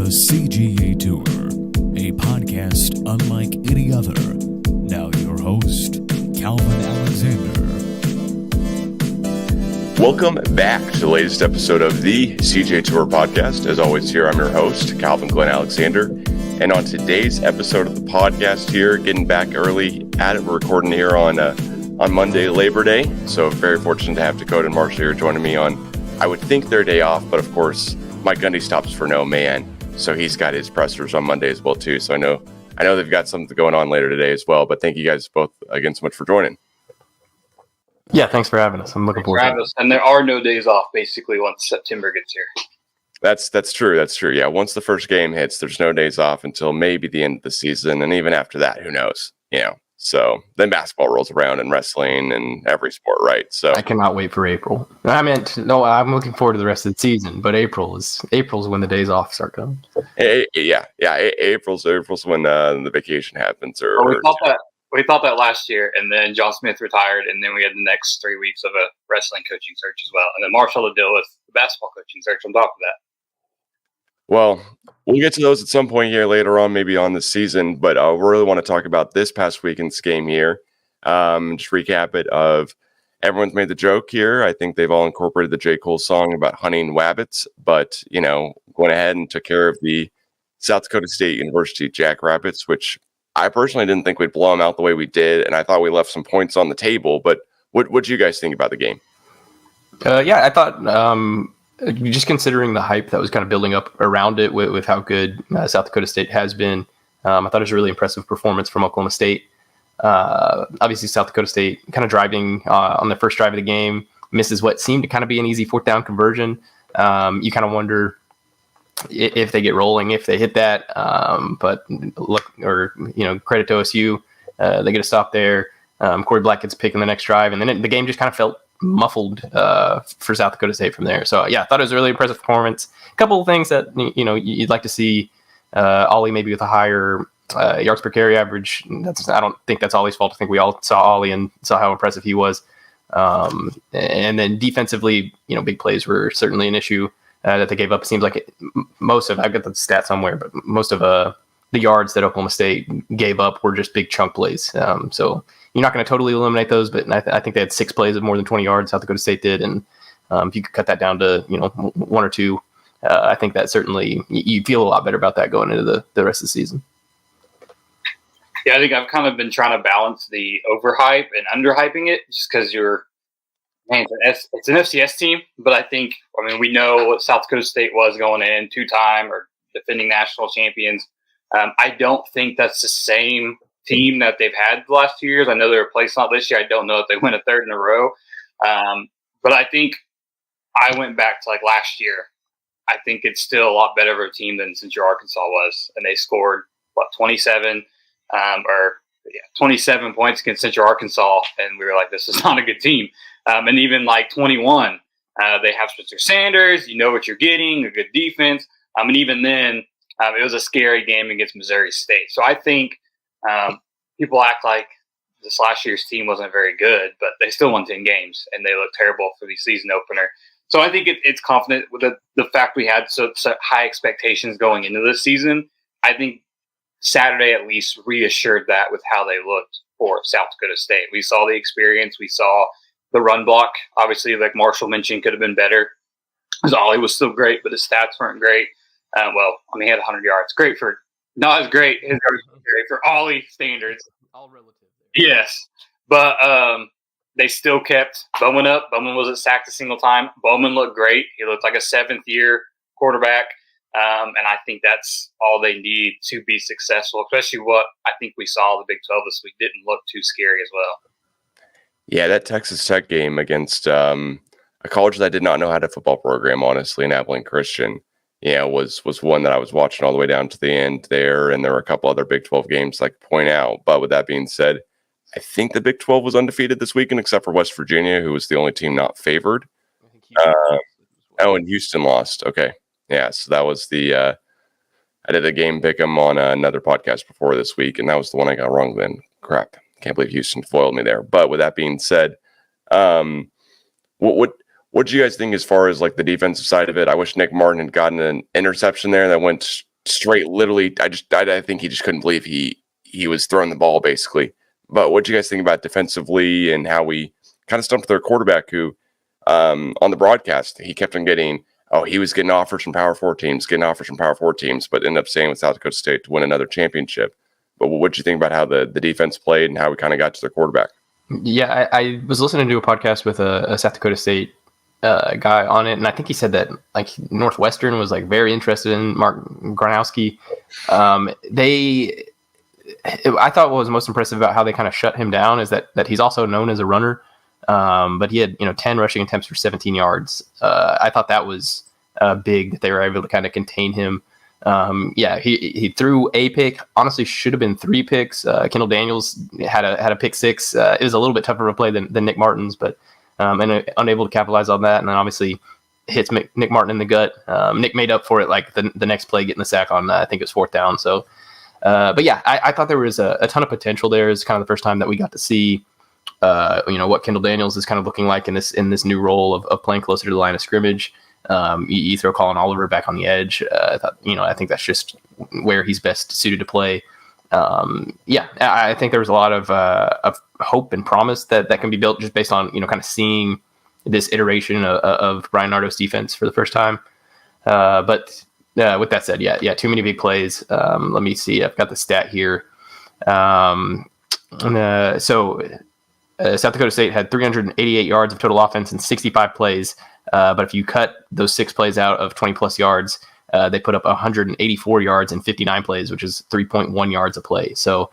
The CGA Tour, a podcast unlike any other. Now your host, Calvin Alexander. Welcome back to the latest episode of the CGA Tour Podcast. As always, here I'm your host, Calvin Glen Alexander. And on today's episode of the podcast here, getting back early at it, we're recording here on Monday, Labor Day. So very fortunate to have Dekota and Marshall here joining me on, I would think, their day off. But of course, Mike Gundy stops for no man. So he's got his pressers on Monday as well, too. So I know they've got something going on later today as well. But thank you guys both again so much for joining. Yeah, thanks for having us. I'm looking forward to it. And there are no days off, basically, once September gets here. That's true. That's true. Yeah, once the first game hits, there's no days off until maybe the end of the season. And even after that, who knows? So then basketball rolls around and wrestling and every sport, right? So I cannot wait for April. I'm looking forward to the rest of the season, but April's when the days off start coming. April's when the vacation happens. We thought that last year, and then John Smith retired, and then we had the next 3 weeks of a wrestling coaching search as well, and then Marshall to deal with the basketball coaching search on top of that. Well, we'll get to those at some point here later on, maybe on the season, but we really want to talk about this past weekend's game here. Just recap it of everyone's made the joke here. I think they've all incorporated the J. Cole song about hunting wabbits, but, going ahead and took care of the South Dakota State University Jackrabbits, which I personally didn't think we'd blow them out the way we did, and I thought we left some points on the table, but what do you guys think about the game? I thought just considering the hype that was kind of building up around it with how good South Dakota State has been, I thought it was a really impressive performance from Oklahoma State. Obviously, South Dakota State kind of driving on the first drive of the game, misses what seemed to kind of be an easy fourth down conversion. You kind of wonder if they get rolling, if they hit that. But credit to OSU. They get a stop there. Corey Black gets picked in the next drive, and then the game just kind of felt muffled for South Dakota State from there. So I thought it was a really impressive performance. A couple of things that you'd like to see. Ollie maybe with a higher yards per carry average. I don't think that's Ollie's fault. I think we all saw Ollie and saw how impressive he was. And then defensively, big plays were certainly an issue that they gave up. It seems like I've got the stat somewhere, but most of the yards that Oklahoma State gave up were just big chunk plays. So you're not going to totally eliminate those, but I think they had 6 plays of more than 20 yards. South Dakota State did, and if you could cut that down to 1 or 2, I think that certainly you feel a lot better about that going into the rest of the season. Yeah, I think I've kind of been trying to balance the overhype and underhyping it, just because it's an FCS team, but we know what South Dakota State was going in, 2-time or defending national champions. I don't think that's the same team that they've had the last 2 years. I know they were placed on this year. I don't know if they went a third in a row. But I think I went back to last year. I think it's still a lot better of a team than Central Arkansas was. And they scored 27 points against Central Arkansas. And we were like, this is not a good team. And even 21, they have Spencer Sanders. You know what you're getting, a good defense. And even then, it was a scary game against Missouri State. So I think people act like this last year's team wasn't very good, but they still won 10 games, and they looked terrible for the season opener. So I think it's confident with the fact we had such high expectations going into this season. I think Saturday at least reassured that with how they looked for South Dakota State. We saw the experience. We saw the run block. Obviously, like Marshall mentioned, could have been better. His Ollie was still great, but his stats weren't great. He had 100 yards. Not as great. His yards were great for Ollie standards. All relative. Yes. But they still kept Bowman up. Bowman wasn't sacked a single time. Bowman looked great. He looked like a seventh-year quarterback. And I think that's all they need to be successful, especially what I think we saw the Big 12 this week didn't look too scary as well. Yeah, that Texas Tech game against a college that did not know how to football program, honestly, in Abilene Christian, was one that I was watching all the way down to the end there, and there were a couple other Big 12 games to point out. But with that being said, I think the Big 12 was undefeated this weekend, except for West Virginia, who was the only team not favored. And Houston lost. Okay. Yeah, so that was I did a game pick 'em on another podcast before this week, and that was the one I got wrong then. Crap. Can't believe Houston foiled me there. But with that being said, what do you guys think as far as the defensive side of it? I wish Nick Martin had gotten an interception there that went straight, literally, I think he just couldn't believe he was throwing the ball basically. But what do you guys think about defensively and how we kind of stumped their quarterback who, on the broadcast, he kept on getting, he was getting offers from Power 4 teams, but ended up staying with South Dakota State to win another championship. But what did you think about how the defense played and how we kind of got to their quarterback? Yeah, I was listening to a podcast with a South Dakota State guy on it, and I think he said that like Northwestern was like very interested in Mark Gronowski. I thought what was most impressive about how they kind of shut him down is that he's also known as a runner, but he had 10 rushing attempts for 17 yards. I thought that was big that they were able to kind of contain him. He threw a pick. Honestly, should have been 3 picks. Kendall Daniels had a pick 6. It was a little bit tougher of a play than Nick Martin's, but and unable to capitalize on that. And then obviously hits Nick Martin in the gut. Nick made up for it like the next play, getting the sack on I think it was 4th down. So, but yeah, I thought there was a ton of potential there. It's kind of the first time that we got to see what Kendall Daniels is kind of looking like in this new role of playing closer to the line of scrimmage. You throw Colin Oliver back on the edge. I think that's just where he's best suited to play. I think there was a lot of hope and promise that can be built just based on, kind of seeing this iteration of Brian Nardo's defense for the first time. But with that said, too many big plays. Let me see. I've got the stat here. South Dakota State had 388 yards of total offense in 65 plays. But if you cut those 6 plays out of 20 plus yards, they put up 184 yards in 59 plays, which is 3.1 yards a play. So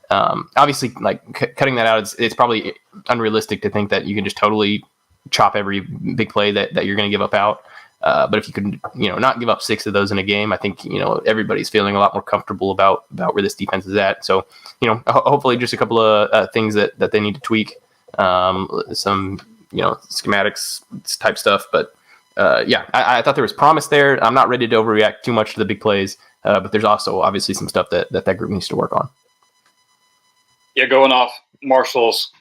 obviously, like cutting that out, it's probably unrealistic to think that you can just totally chop every big play that you're going to give up out. But if you could, not give up 6 of those in a game, I think, everybody's feeling a lot more comfortable about where this defense is at. So, hopefully just a couple of things that they need to tweak, some, schematics type stuff. But I thought there was promise there. I'm not ready to overreact too much to the big plays, but there's also obviously some stuff that group needs to work on. Yeah, going off Marshall's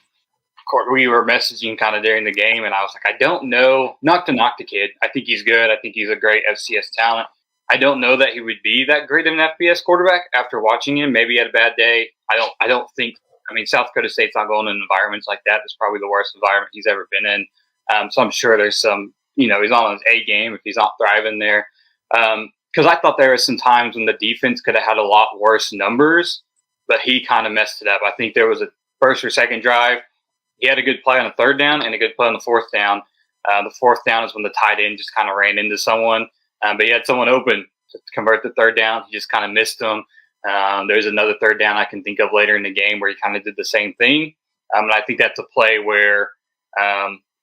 court, we were messaging kind of during the game, and I was like, I don't know, not to knock the kid. I think he's good. I think he's a great FCS talent. I don't know that he would be that great of an FBS quarterback after watching him. Maybe he had a bad day. I don't think. I mean, South Dakota State's not going in environments like that. It's probably the worst environment he's ever been in. So I'm sure there's some, he's on his A game if he's not thriving there. Because I thought there were some times when the defense could have had a lot worse numbers, but he kind of messed it up. I think there was a first or second drive. He had a good play on the 3rd down and a good play on the 4th down. The 4th down is when the tight end just kind of ran into someone, but he had someone open to convert the 3rd down. He just kind of missed them. There's another 3rd down I can think of later in the game where he kind of did the same thing. And I think that's a play where,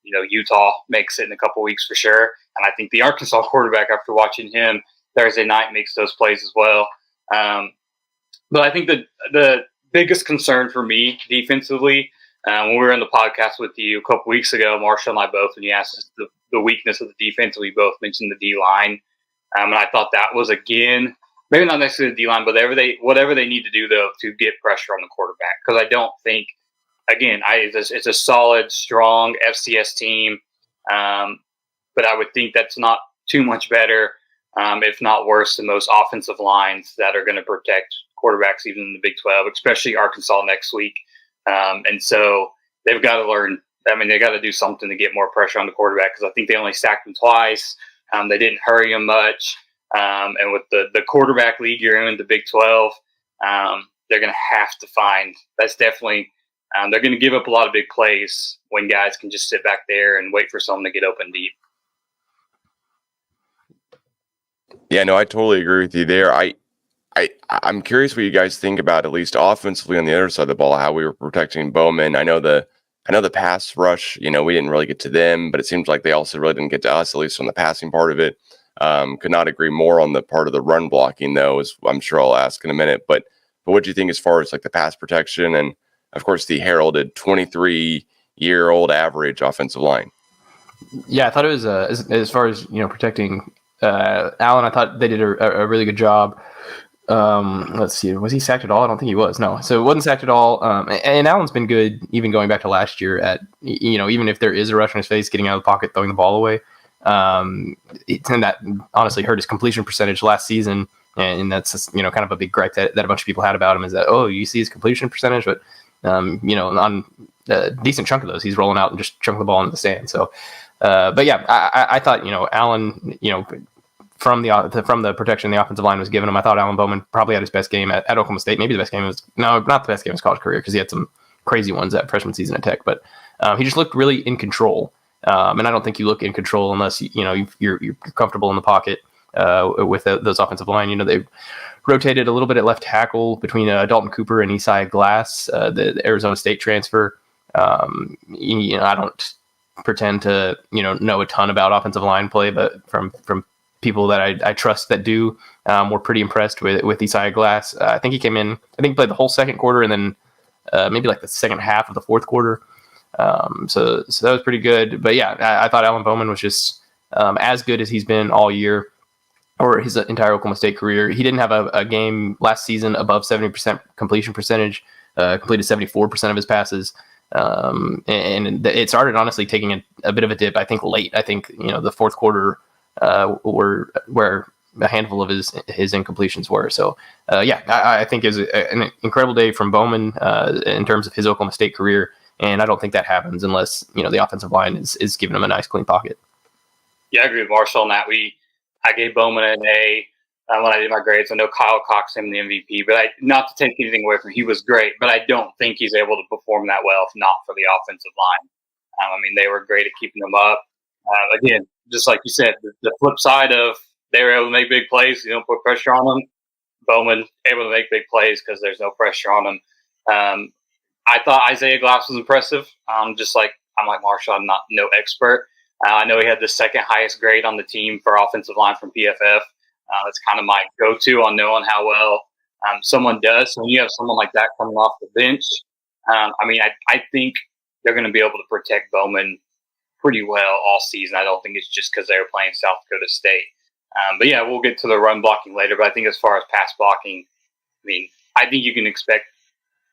Utah makes it in a couple weeks for sure. And I think the Arkansas quarterback, after watching him Thursday night, makes those plays as well. But I think the biggest concern for me defensively, when we were in the podcast with you a couple weeks ago, Marshall and I both, when you asked us the weakness of the defense, we both mentioned the D-line. And I thought that was, again, maybe not necessarily the D-line, but whatever they need to do, though, to get pressure on the quarterback. Because I don't think, again, it's a solid, strong FCS team. But I would think that's not too much better, if not worse, than most offensive lines that are going to protect quarterbacks even in the Big 12, especially Arkansas next week. And so they've got to learn. I mean, they got to do something to get more pressure on the quarterback because I think they only sacked him twice. They didn't hurry him much. And with the quarterback league you're in the Big 12, they're going to have to find. That's definitely they're going to give up a lot of big plays when guys can just sit back there and wait for someone to get open deep. Yeah, no, I totally agree with you there. I'm curious what you guys think about, at least offensively on the other side of the ball, how we were protecting Bowman. I know the pass rush, we didn't really get to them, but it seems like they also really didn't get to us, at least on the passing part of it. Could not agree more on the part of the run blocking, though, as I'm sure I'll ask in a minute. But what do you think as far as like the pass protection and, of course, the heralded 23-year-old average offensive line? Yeah, I thought it was as far as protecting Allen. I thought they did a really good job. Let's see, was he sacked at all? I don't think he was. No, so it wasn't sacked at all. And Allen's been good even going back to last year at even if there is a rush in his face, getting out of the pocket, throwing the ball away. And that honestly hurt his completion percentage last season. And that's just, kind of a big gripe that a bunch of people had about him, is that, you see his completion percentage, but, on a decent chunk of those, he's rolling out and just chunking the ball into the stand. So, but yeah, I thought, Allen, from the protection the offensive line was giving him, I thought Alan Bowman probably had his best game at Oklahoma State. Maybe the best game not the best game of his college career, because he had some crazy ones that freshman season at Tech, but he just looked really in control. And I don't think you look in control unless you're comfortable in the pocket with those offensive line. They rotated a little bit at left tackle between Dalton Cooper and Isaiah Glass, the Arizona State transfer. I don't pretend to know a ton about offensive line play, but from people that I trust that do, we're pretty impressed with Isaiah Glass. I think he came in. I think he played the whole second quarter and then maybe like the second half of the fourth quarter. So that was pretty good. But yeah, I thought Alan Bowman was just as good as he's been all year, or his entire Oklahoma State career. He didn't have a game last season above 70% completion percentage, completed 74% of his passes. And it started honestly taking a bit of a dip, I think late. I think, the fourth quarter were where a handful of his incompletions were. So I think it was an incredible day from Bowman in terms of his Oklahoma State career. And I don't think that happens unless, the offensive line is giving him a nice clean pocket. Yeah, I agree with Marshall on that. I gave Bowman an A when I did my grades. I know Kyle Cox named the MVP, but not to take anything away from him, he was great, but I don't think he's able to perform that well if not for the offensive line. They were great at keeping them up. Again, just like you said, the flip side of they were able to make big plays. You don't put pressure on them. Bowman able to make big plays because there's no pressure on them. I thought Isaiah Glass was impressive. I'm like Marshall, I'm no expert. I know he had the second highest grade on the team for offensive line from PFF. That's kind of my go-to on knowing how well someone does. So when you have someone like that coming off the bench, I think they're going to be able to protect Bowman pretty well all season. I don't think it's just because they were playing South Dakota State. But yeah, we'll get to the run blocking later. But I think as far as pass blocking, I think you can expect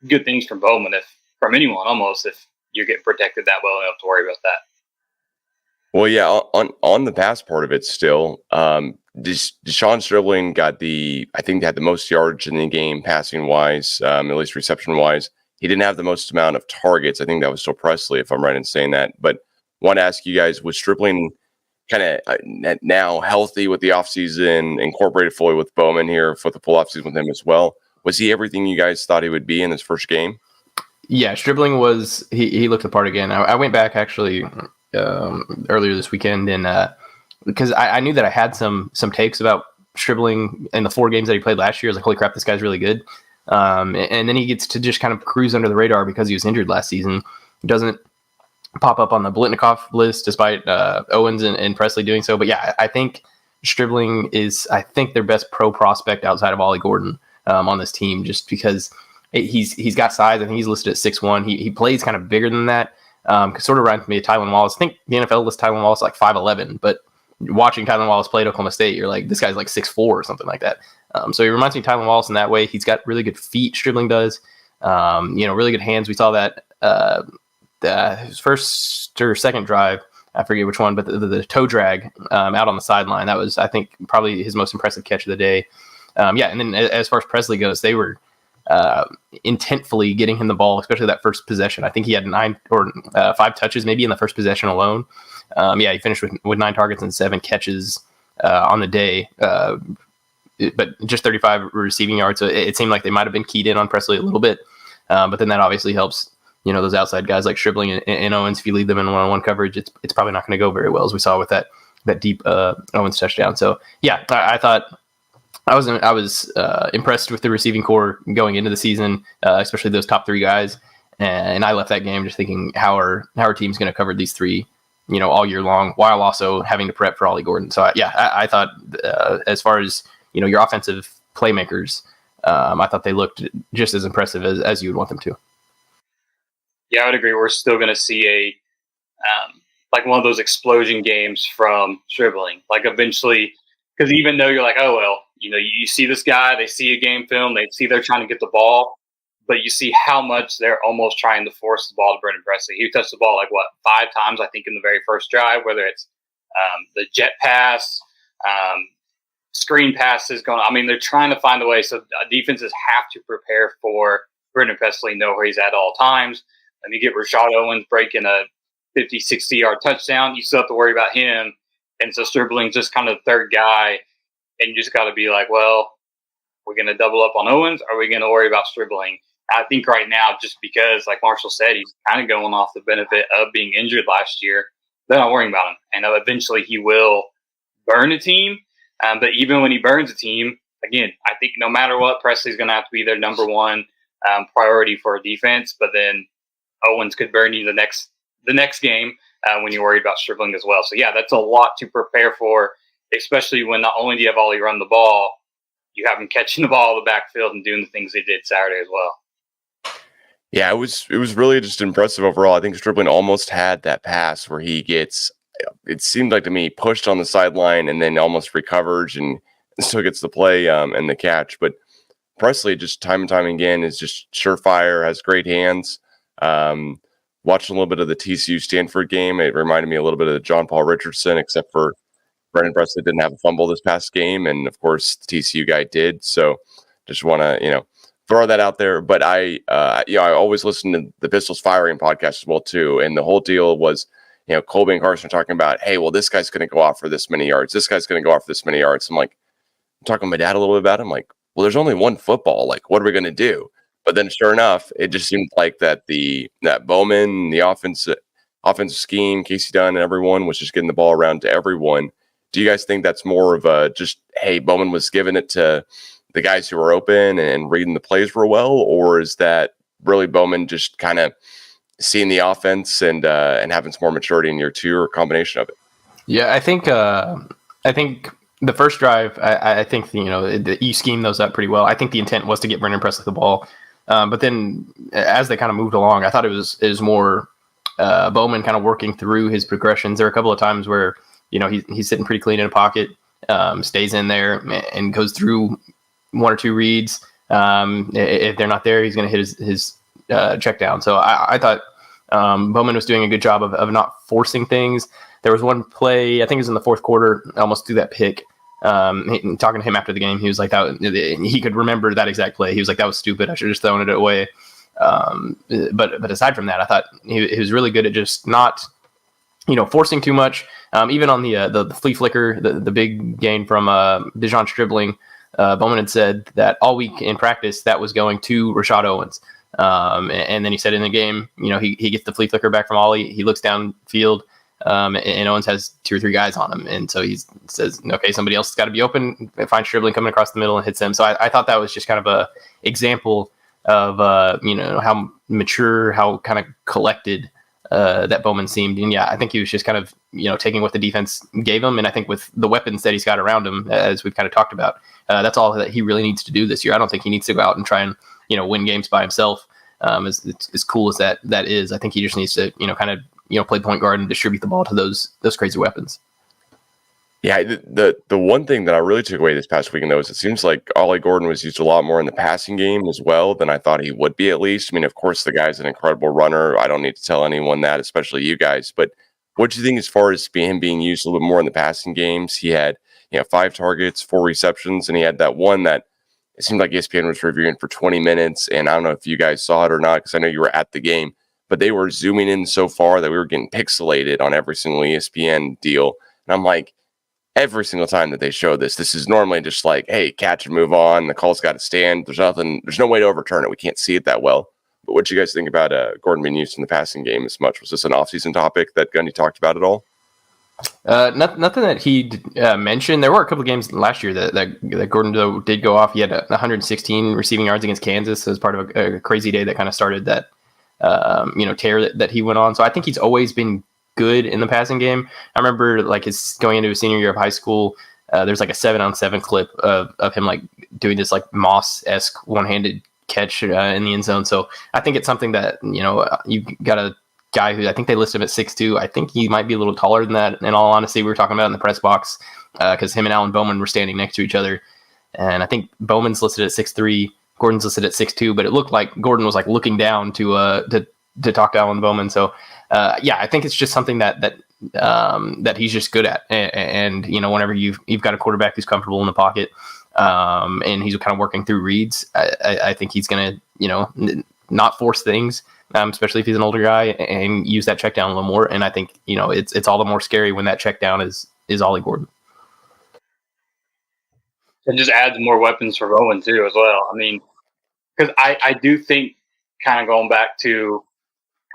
good things from Bowman, from anyone almost, if you're getting protected that well enough to worry about that. Well, yeah, on the pass part of it still, Deshaun Stribling I think had the most yards in the game passing wise, at least reception wise. He didn't have the most amount of targets. I think that was still Presley, if I'm right in saying that. But I want to ask you guys, was Stribling kind of now healthy with the offseason, incorporated fully with Bowman here for the full offseason with him as well? Was he everything you guys thought he would be in his first game? Yeah, Stribling was, he looked the part again. I went back actually earlier this weekend, and because I knew that I had some takes about Stribling in the 4 games that he played last year. I was like, holy crap, this guy's really good. And then he gets to just kind of cruise under the radar because he was injured last season. He doesn't pop up on the Blitnikoff list despite Owens and Presley doing so. But yeah, I think Stribling is, their best pro prospect outside of Ollie Gordon on this team, just because he's got size. I think he's listed at 6'1". He plays kind of bigger than that. Sort of reminds me of Tylan Wallace. I think the NFL lists Tylan Wallace like 5'11", but watching Tylan Wallace play at Oklahoma State, you're like, this guy's like 6'4" or something like that. So he reminds me of Tylan Wallace in that way. He's got really good feet, Stribling does. Really good hands. We saw that his first or second drive, I forget which one, but the toe drag out on the sideline, that was, I think, probably his most impressive catch of the day. And then as far as Presley goes, they were intentfully getting him the ball, especially that first possession. I think he had 9 or 5 touches maybe in the first possession alone. He finished with 9 targets and 7 catches on the day, but just 35 receiving yards. So it seemed like they might have been keyed in on Presley a little bit, but then that obviously helps, those outside guys like Stribling and Owens. If you leave them in one-on-one coverage, it's probably not going to go very well, as we saw with that deep Owens touchdown. So yeah, I thought I was impressed with the receiving core going into the season, especially those top 3 guys. And I left that game just thinking, how our team's going to cover these 3, all year long, while also having to prep for Ollie Gordon. So I thought as far as, your offensive playmakers, I thought they looked just as impressive as you would want them to. Yeah, I would agree. We're still going to see like one of those explosion games from Stribling. Like eventually, because even though you're like, oh, well, you see this guy, they see a game film, they see they're trying to get the ball, but you see how much they're almost trying to force the ball to Brendan Presley. He touched the ball 5 times, I think, in the very first drive, whether it's the jet pass, screen passes going. I mean, they're trying to find a way. So defenses have to prepare for Brendan Presley, know where he's at all times. And you get Rashad Owens breaking a 50, 60-yard touchdown, you still have to worry about him. And so Stribling's just kind of the third guy. And you just got to be like, well, we're going to double up on Owens, or are we going to worry about Stribling? I think right now, just because, like Marshall said, he's kind of going off the benefit of being injured last year, they're not worrying about him. And eventually he will burn a team. But even when he burns a team, again, I think no matter what, Presley's going to have to be their number one priority for defense. But then Owens could burn you the next game when you're worried about Stribling as well. So, yeah, that's a lot to prepare for, especially when not only do you have Ollie run the ball, you have him catching the ball in the backfield and doing the things they did Saturday as well. Yeah, it was really just impressive overall. I think Stribling almost had that pass where he gets, it seemed like to me, pushed on the sideline and then almost recovers and still gets the play and the catch. But Presley, just time and time again, is just surefire, has great hands. Watching a little bit of the TCU Stanford game, it reminded me a little bit of the John Paul Richardson, except for Brendan Presley didn't have a fumble this past game, and of course the TCU guy did. So just want to throw that out there. But I always listen to the Pistols Firing podcast as well too, and the whole deal was Colby and Carson are talking about, hey, well, this guy's going to go off for this many yards. This guy's going to go off for this many yards. I'm talking to my dad a little bit about it. I'm like, well, there's only one football. Like, what are we going to do? But then, sure enough, it just seemed like that Bowman, the offensive scheme, Casey Dunn, and everyone was just getting the ball around to everyone. Do you guys think that's more of a just, hey, Bowman was giving it to the guys who were open and reading the plays real well, or is that really Bowman just kind of seeing the offense and having some more maturity in year two, or a combination of it? Yeah, I think the first drive, I think you scheme those up pretty well. I think the intent was to get Brendan Presley the ball. But then as they kind of moved along, I thought it was more Bowman kind of working through his progressions. There were a couple of times where, he's sitting pretty clean in a pocket, stays in there and goes through one or two reads. If they're not there, he's going to hit his check down. So I thought Bowman was doing a good job of not forcing things. There was one play, I think it was in the fourth quarter, almost threw that pick. Talking to him after the game, he was like, he could remember that exact play. He was like, that was stupid. I should have just thrown it away. But aside from that, I thought he was really good at just not, forcing too much. Even on the flea flicker, the big gain from Dejon Stribling, Bowman had said that all week in practice that was going to Rashad Owens. And then he said in the game, he gets the flea flicker back from Ollie. He looks downfield. And Owens has 2 or 3 guys on him. And so he says, okay, somebody else has got to be open. Finds Stribling coming across the middle and hits him. So I thought that was just kind of a example of, how mature, how kind of collected that Bowman seemed. And yeah, I think he was just kind of, taking what the defense gave him. And I think with the weapons that he's got around him, as we've kind of talked about, that's all that he really needs to do this year. I don't think he needs to go out and try and, win games by himself. As cool as that is, I think he just needs to, kind of, play point guard and distribute the ball to those crazy weapons. Yeah, the one thing that I really took away this past weekend, though, is it seems like Ollie Gordon was used a lot more in the passing game as well than I thought he would be, at least. I mean, of course, the guy's an incredible runner. I don't need to tell anyone that, especially you guys. But what do you think as far as him being used a little more in the passing games? He had 5 targets, 4 receptions, and he had that one that it seemed like ESPN was reviewing for 20 minutes. And I don't know if you guys saw it or not, because I know you were at the game. But they were zooming in so far that we were getting pixelated on every single ESPN deal. And I'm like, every single time that they show this is normally just like, hey, catch and move on. The call's got to stand. There's no way to overturn it. We can't see it that well. But what do you guys think about Gordon being used in the passing game as much? Was this an offseason topic that Gundy talked about at all? Nothing that he mentioned. There were a couple of games last year that Gordon did go off. He had 116 receiving yards against Kansas as part of a crazy day that kind of started that tear that he went on. So I think he's always been good in the passing game. I remember his going into his senior year of high school, there's like a 7-on-7 clip of him doing this Moss-esque one-handed catch in the end zone. So I think it's something that, you got a guy who I think they list him at 6'2". I think he might be a little taller than that. In all honesty, we were talking about in the press box because him and Alan Bowman were standing next to each other. And I think Bowman's listed at 6'3", Gordon's listed at 6'2", but it looked like Gordon was looking down to talk to Alan Bowman. So I think it's just something that that he's just good at. And whenever you've got a quarterback who's comfortable in the pocket, and he's kind of working through reads, I think he's going to, not force things, especially if he's an older guy, and use that check down a little more. And I think, it's all the more scary when that check down is Ollie Gordon. It just adds more weapons for Bowman too, as well. I mean, because I do think, kind of going back to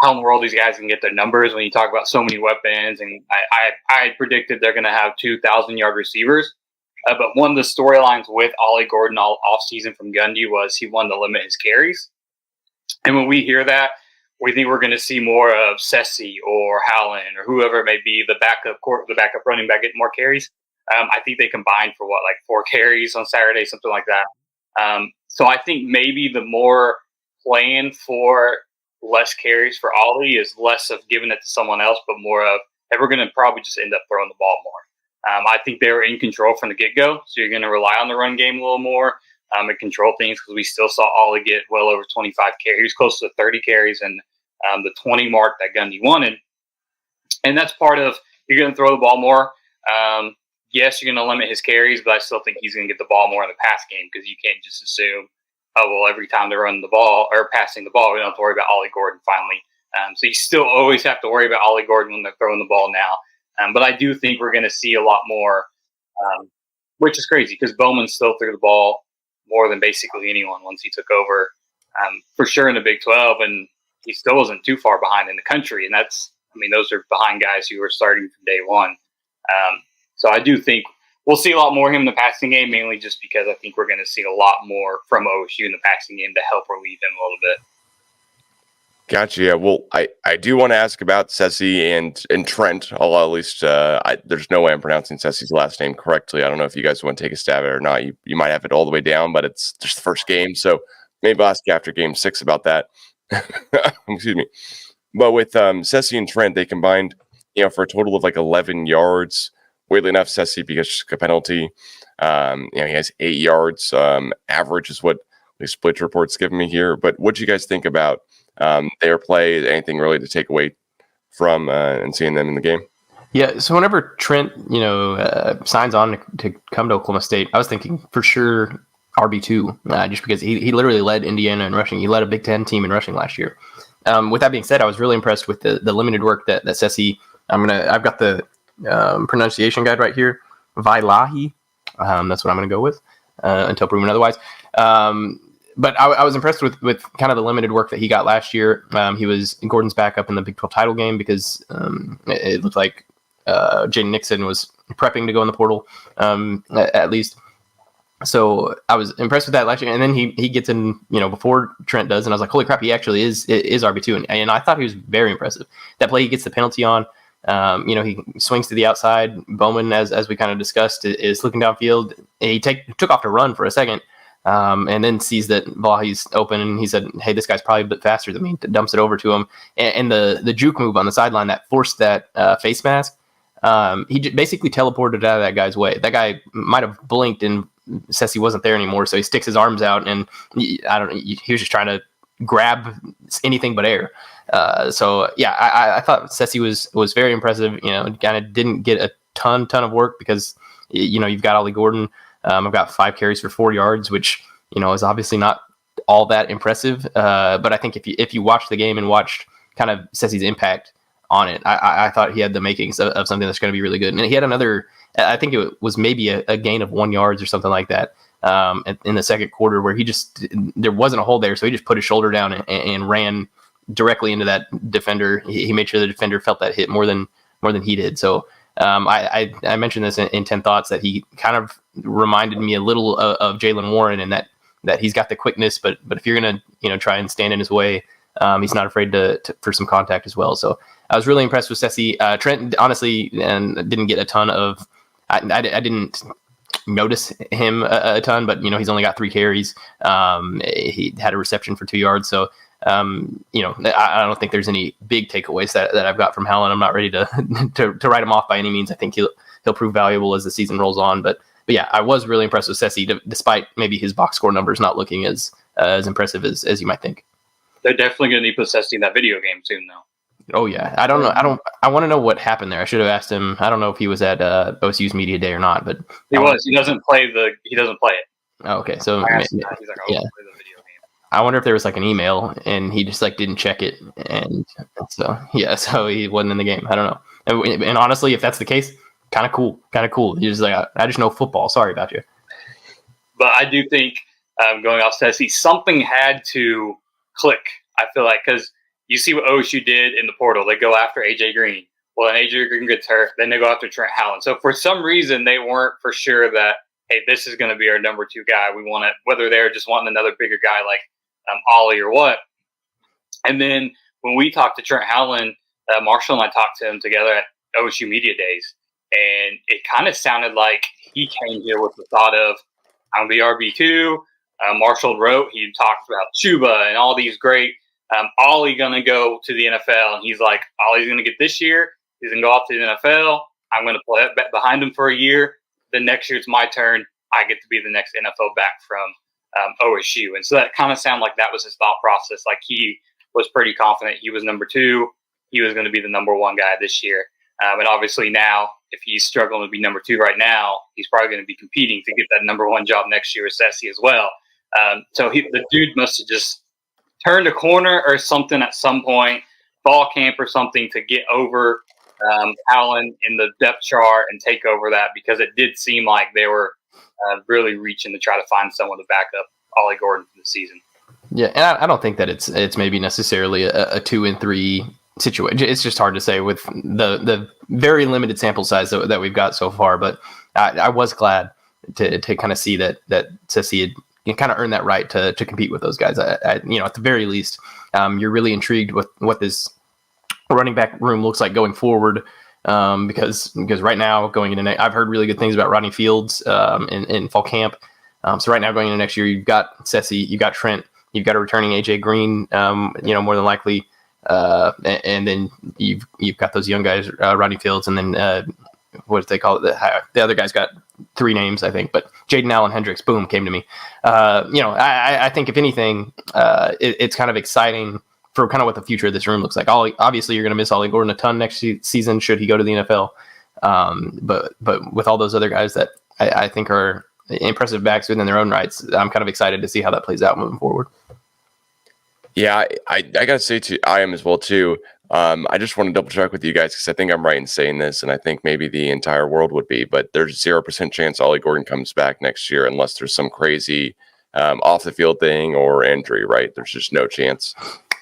how in the world these guys can get their numbers when you talk about so many weapons, and I predicted they're going to have 2,000-yard receivers. But one of the storylines with Ollie Gordon all offseason from Gundy was he wanted to limit his carries. And when we hear that, we think we're going to see more of Sessi or Howland or whoever it may be, the backup running back getting more carries. I think they combined for 4 carries on Saturday, something like that. So I think maybe the more plan for less carries for Ollie is less of giving it to someone else, but more of, hey, we're going to probably just end up throwing the ball more. I think they were in control from the get-go, so you're going to rely on the run game a little more and control things, because we still saw Ollie get well over 25 carries, close to 30 carries, and the 20 mark that Gundy wanted. And that's part of, you're going to throw the ball more. Yes, you're going to limit his carries, but I still think he's going to get the ball more in the pass game, because you can't just assume, every time they're running the ball or passing the ball, we don't have to worry about Ollie Gordon finally. So you still always have to worry about Ollie Gordon when they're throwing the ball now. But I do think we're going to see a lot more, which is crazy, because Bowman still threw the ball more than basically anyone once he took over, for sure in the Big 12, and he still wasn't too far behind in the country. And those are behind guys who were starting from day one. So I do think we'll see a lot more of him in the passing game, mainly just because I think we're going to see a lot more from OSU in the passing game to help relieve him a little bit. Gotcha. Yeah. Well, I do want to ask about Sessi and Trent. I'll at least there's no way I'm pronouncing Sessi's last name correctly. I don't know if you guys want to take a stab at it or not. You might have it all the way down, but it's just the first game, so maybe I'll ask you after game 6 about that. Excuse me. But with Sessi and Trent, they combined, for a total of 11 yards. Weirdly enough, Sessi, because a penalty, he has 8 yards. Average is what the split report's giving me here. But what do you guys think about their play? Anything really to take away from and seeing them in the game? Yeah, so whenever Trent, signs on to come to Oklahoma State, I was thinking for sure RB2, just because he literally led Indiana in rushing. He led a Big Ten team in rushing last year. With that being said, I was really impressed with the limited work that Sessi. I've got the pronunciation guide right here. Vailahi. That's what I'm going to go with until proven otherwise. But I was impressed with kind of the limited work that he got last year. He was Gordon's backup in the Big 12 title game because it looked like Jaden Nixon was prepping to go in the portal, at least. So I was impressed with that last year. And then he gets in, before Trent does. And I was like, holy crap, he actually is RB2. And I thought he was very impressive. That play he gets the penalty on. He swings to the outside. Bowman, as we kind of discussed, is looking downfield. He took off to run for a second. And then sees that Valahi's open, and he said, hey, this guy's probably a bit faster than me. Dumps it over to him. And the juke move on the sideline that forced that face mask, he basically teleported out of that guy's way. That guy might have blinked and Sessi wasn't there anymore, so he sticks his arms out, and he was just trying to grab anything but air. So yeah, I thought Sessi was very impressive. Kind of didn't get a ton of work because you've got Ollie Gordon. I've got 5 carries for 4 yards, which is obviously not all that impressive. But I think if you watch the game and watched kind of Sessi's impact on it, I thought he had the makings of something that's going to be really good. And he had another, I think it was maybe a gain of 1 yard or something like that in the second quarter, where there wasn't a hole there, so he just put his shoulder down and ran directly into that defender. He made sure the defender felt that hit more than he did. So I mentioned this in 10 Thoughts that he kind of reminded me a little of Jalen Warren, and that he's got the quickness, but if you're going to try and stand in his way, he's not afraid for some contact as well. So I was really impressed with Sessi. Trent, honestly, and didn't get a ton of. I didn't notice him a ton, but he's only got 3 carries. He had a reception for 2 yards. So I don't think there's any big takeaways that I've got from Howland. I'm not ready to write him off by any means. I think he'll prove valuable as the season rolls on. But yeah, I was really impressed with Sessi, despite maybe his box score numbers not looking as impressive as you might think. They're definitely going to need to put Sessi in that video game soon, though. Oh yeah, I don't know. I want to know what happened there. I should have asked him. I don't know if he was at OSU's media day or not, but he was. He doesn't play it. Oh, okay, so He's like, yeah. play the video game. I wonder if there was like an email and he just like didn't check it, and so he wasn't in the game. I don't know. And honestly, if that's the case, kind of cool. He's just like, I just know football. Sorry about you. But I do think going off Tessie, something had to click. I feel like because you see what OSU did in the portal. They go after AJ Green. Well, then AJ Green gets hurt. Then they go after Trent Howland. So for some reason, they weren't for sure that, hey, this is going to be our number 2 guy. We want it, whether they're just wanting another bigger guy like Ollie or what. And then when we talked to Trent Howland, Marshall and I talked to him together at OSU Media Days, and it kind of sounded like he came here with the thought of, I'm going to be RB2. Marshall wrote, he talked about Chuba and all these great Ollie going to go to the NFL. And he's like, Ollie's going to get this year. He's going to go off to the NFL. I'm going to play behind him for a year. Then next year it's my turn. I get to be the next NFL back from OSU. And so that kind of sounded like that was his thought process. Like he was pretty confident he was number 2. He was going to be the number 1 guy this year. And obviously now, if he's struggling to be number 2 right now, he's probably going to be competing to get that number 1 job next year with Sessi as well. So the dude must have just turned a corner or something at some point, fall camp or something, to get over Allen in the depth chart and take over that, because it did seem like they were really reaching to try to find someone to back up Ollie Gordon for the season. Yeah, and I don't think that it's maybe necessarily a 2 and 3 situation. It's just hard to say with the very limited sample size that we've got so far. But I was glad to kind of see that Sessi had kind of earned that right to compete with those guys. At the very least, you're really intrigued with what this running back room looks like going forward. Because right now going into I've heard really good things about Rodney Fields in fall camp. So right now going into next year, you've got Sessi, you've got Trent, you've got a returning AJ Green, more than likely. And then you've got those young guys, Rodney Fields, and then what do they call it? The other guy's got 3 names, I think, but Jaden Allen Hendricks, boom, came to me. I think if anything, it's kind of exciting for kind of what the future of this room looks like. Obviously, you're going to miss Ollie Gordon a ton next season should he go to the NFL. But with all those other guys that I think are impressive backs within their own rights, I'm kind of excited to see how that plays out moving forward. Yeah, I got to say, too, I am as well, too. I just want to double check with you guys because I think I'm right in saying this, and I think maybe the entire world would be, but there's 0% chance Ollie Gordon comes back next year unless there's some crazy off-the-field thing or injury, right? There's just no chance.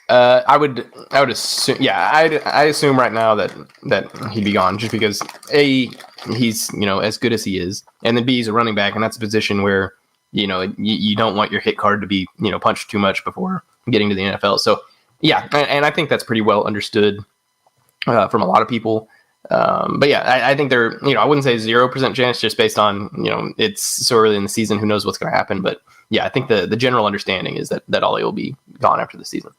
I would assume, I assume right now that he'd be gone just because A, he's as good as he is, and then B, he's a running back, and that's a position where you don't want your hit card to be punched too much before getting to the NFL. So yeah, and I think that's pretty well understood from a lot of people. But yeah, I think they're I wouldn't say 0% chance just based on it's so early in the season. Who knows what's going to happen? But yeah, I think the general understanding is that Ollie will be gone after the season.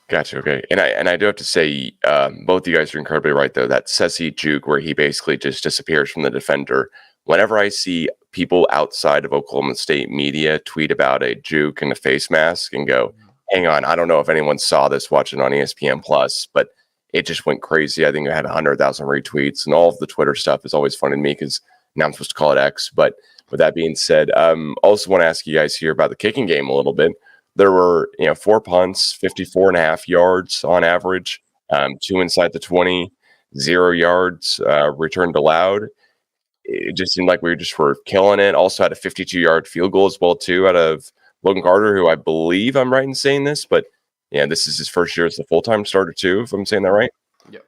Gotcha. Okay. And I do have to say, both of you guys are incredibly right, though. That Sessi juke where he basically just disappears from the defender. Whenever I see people outside of Oklahoma State media tweet about a juke and a face mask and go, hang on, I don't know if anyone saw this watching on ESPN Plus, but it just went crazy. I think it had 100,000 retweets, and all of the Twitter stuff is always funny to me because now I'm supposed to call it X. But with that being said, also want to ask you guys here about the kicking game a little bit. There were 4 punts, 54.5 yards on average, 2 inside the 20, 0 yards returned allowed. It just seemed like we were killing it. Also had a 52-yard field goal as well, too, out of Logan Carter, who I believe I'm right in saying this, but yeah, this is his first year as a full-time starter, too, if I'm saying that right. Yep.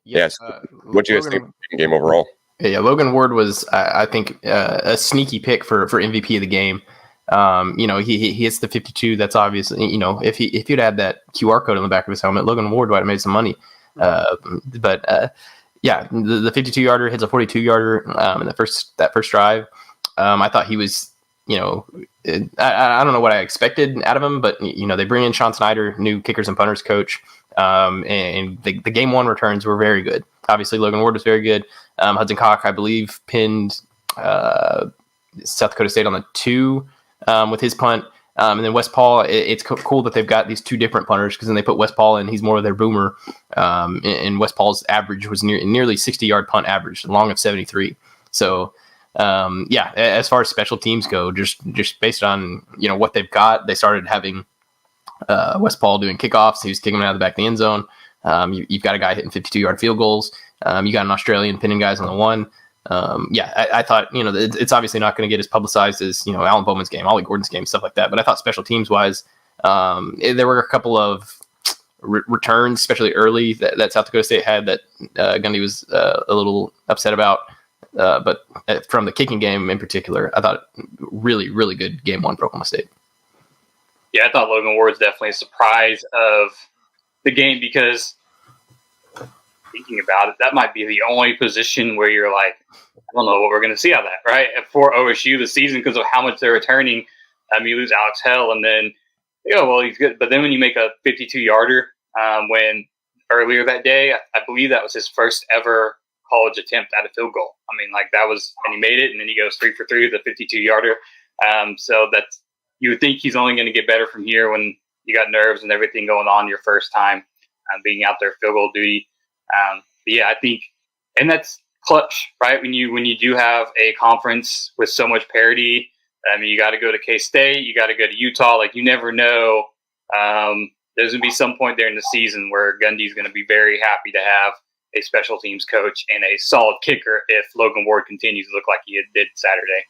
Yes. What do you guys think of the kicking game overall? Yeah, Logan Ward was, I think, a sneaky pick for MVP of the game. He hits the 52. That's obviously, if you'd had that QR code on the back of his helmet, Logan Ward would have made some money. Yeah, the 52-yarder hits a 42-yarder in that first drive. I thought he was, I don't know what I expected out of him, but they bring in Sean Snyder, new kickers and punters coach, and the game 1 returns were very good. Obviously, Logan Ward was very good. Hudson Cock, I believe, pinned South Dakota State on the 2 with his punt. And then West Paul, it's cool that they've got these two different punters, because then they put West Paul in. He's more of their boomer. And West Paul's average was nearly 60-yard punt average, long of 73. So, as far as special teams go, just based on, what they've got, they started having West Paul doing kickoffs. He was kicking them out of the back of the end zone. You've got a guy hitting 52-yard field goals. You got an Australian pinning guys on the one. I thought, it's obviously not going to get as publicized as, Alan Bowman's game, Ollie Gordon's game, stuff like that. But I thought special teams wise, there were a couple of returns, especially early, that South Dakota State had that Gundy was a little upset about. But from the kicking game in particular, I thought really, really good game one for Oklahoma State. Yeah, I thought Logan Ward's definitely a surprise of the game, because thinking about it, that might be the only position where you're like, I don't know what we're going to see out of that, right? For OSU this season, because of how much they're returning. You lose Alex Hell, and then well, he's good. But then when you make a 52-yarder, when earlier that day, I believe that was his first ever college attempt at a field goal. And he made it, and then he goes 3 for 3 with a 52-yarder. So that's, you would think he's only going to get better from here when you got nerves and everything going on your first time being out there field goal duty. I think, and that's clutch, right? When you do have a conference with so much parity, you got to go to K-State, you got to go to Utah. Like, you never know. There's going to be some point there in the season where Gundy's going to be very happy to have a special teams coach and a solid kicker if Logan Ward continues to look like he did Saturday.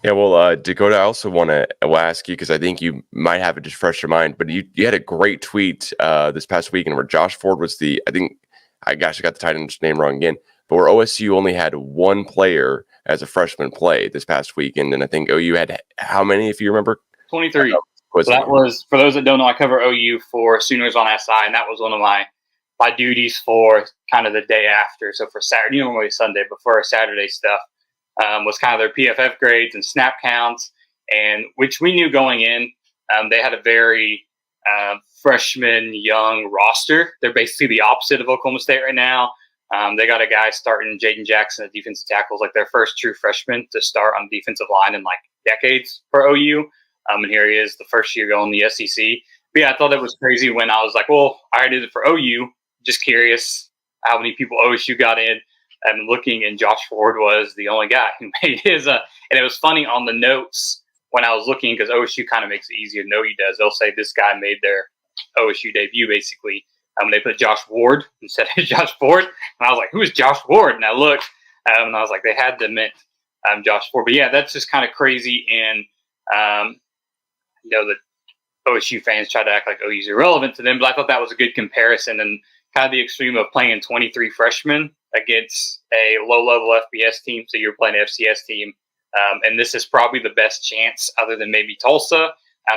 Yeah, well, Dekota, I also want to ask you, because I think you might have it just fresh in mind, but you had a great tweet this past weekend where Josh Ford was I got the tight end's name wrong again, but where OSU only had one player as a freshman play this past weekend, and I think OU had how many, if you remember? 23. So that was, for those that don't know, I cover OU for Sooners on SI, and that was one of my duties for kind of the day after. So for Saturday, normally Sunday, but for our Saturday stuff, was kind of their PFF grades and snap counts, and which we knew going in. They had a very freshman young roster. They're basically the opposite of Oklahoma State right now. They got a guy starting, Jaden Jackson, at defensive tackles, like their first true freshman to start on the defensive line in like decades for OU. And here he is, the first year going the SEC. But yeah, I thought that was crazy when I was like, well, I already did it for OU. Just curious how many people OSU got in. And looking, and Josh Ford was the only guy who made his. And it was funny on the notes when I was looking, because OSU kind of makes it easier to know he does. They'll say this guy made their OSU debut, basically. They put Josh Ward instead of Josh Ford. And I was like, who is Josh Ward? And I looked, and I was like, they had to mint Josh Ford. But yeah, that's just kind of crazy. And, the OSU fans try to act like OU's irrelevant to them. But I thought that was a good comparison, and kind of the extreme of playing 23 freshmen against a low-level FBS team. So you're playing an FCS team. And this is probably the best chance, other than maybe Tulsa,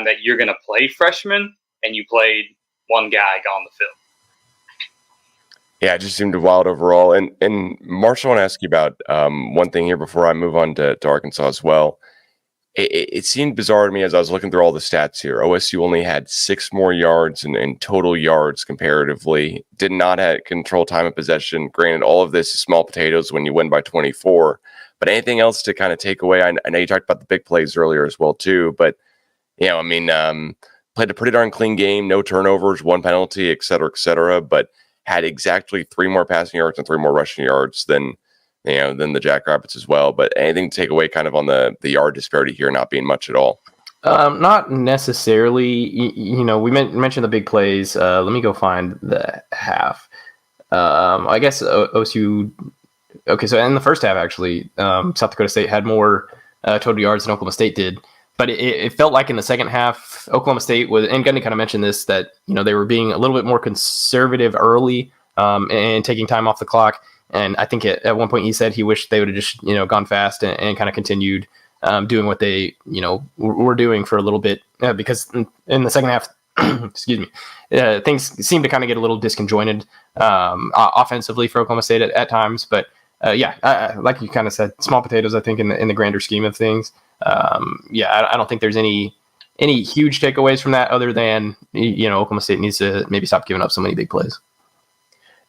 that you're going to play freshmen, and you played one guy on the field. Yeah, it just seemed wild overall. And Marshall, I want to ask you about one thing here before I move on to Arkansas as well. It seemed bizarre to me as I was looking through all the stats here. OSU only had 6 more yards in total yards comparatively. Did not have control time of possession. Granted, all of this is small potatoes when you win by 24. But anything else to kind of take away? I know you talked about the big plays earlier as well too. But played a pretty darn clean game. No turnovers, 1 penalty, et cetera, but had exactly 3 more passing yards and 3 more rushing yards than the Jackrabbits as well. But anything to take away kind of on the yard disparity here not being much at all? Not necessarily. We mentioned the big plays. Let me go find the half. I guess OSU. Okay, so in the first half, actually, South Dakota State had more total yards than Oklahoma State did. But it felt like in the second half, Oklahoma State was, and Gundy kind of mentioned this, that they were being a little bit more conservative early and taking time off the clock. And I think at one point he said he wished they would have just gone fast and kind of continued doing what they were doing for a little bit, because in the second half, excuse me, things seemed to kind of get a little disconjointed offensively for Oklahoma State at times. But like you kind of said, small potatoes, I think, in the grander scheme of things. I don't think there's any huge takeaways from that, other than Oklahoma State needs to maybe stop giving up so many big plays.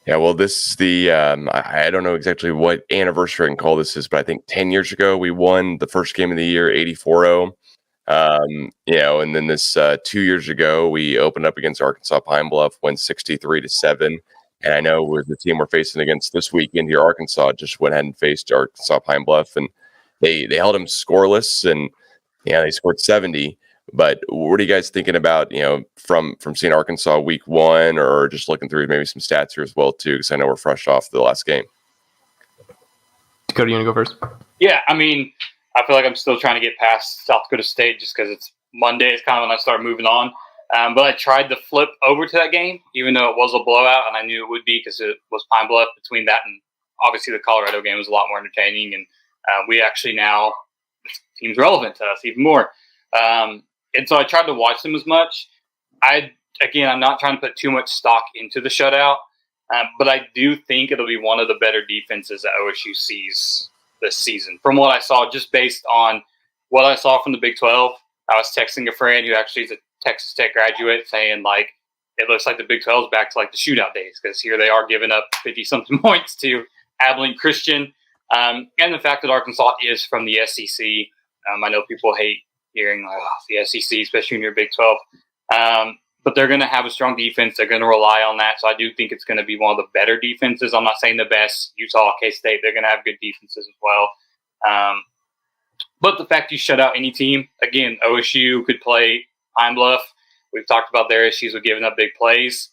Yeah, well, this is the I don't know exactly what anniversary I can call this is, but I think 10 years ago we won the first game of the year, 84-0. And then this 2 years ago, we opened up against Arkansas Pine Bluff, went 63-7. And I know with the team we're facing against this weekend here, Arkansas just went ahead and faced Arkansas Pine Bluff, and they held them scoreless, and they scored 70. But what are you guys thinking about, from seeing Arkansas week one, or just looking through maybe some stats here as well too? Because I know we're fresh off the last game. Dekota, you want to go first? Yeah, I mean, I feel like I'm still trying to get past South Dakota State just because it's Monday. It's kind of when I start moving on. But I tried to flip over to that game, even though it was a blowout, and I knew it would be because it was Pine Bluff. Between that and obviously the Colorado game was a lot more entertaining, and we actually now this team's relevant to us even more. And so I tried to watch them as much. I'm not trying to put too much stock into the shutout, but I do think it'll be one of the better defenses that OSU sees this season. From what I saw, just based on what I saw from the Big 12, I was texting a friend who actually is a Texas Tech graduate saying, like, it looks like the Big 12 is back to like the shootout days, because here they are giving up 50-something points to Abilene Christian. And the fact that Arkansas is from the SEC. I know people hate hearing the SEC, especially in your Big 12. But they're going to have a strong defense. They're going to rely on that. So I do think it's going to be one of the better defenses. I'm not saying the best. Utah, K-State, they're going to have good defenses as well. But the fact you shut out any team, again, OSU could play Pine Bluff. We've talked about their issues with giving up big plays.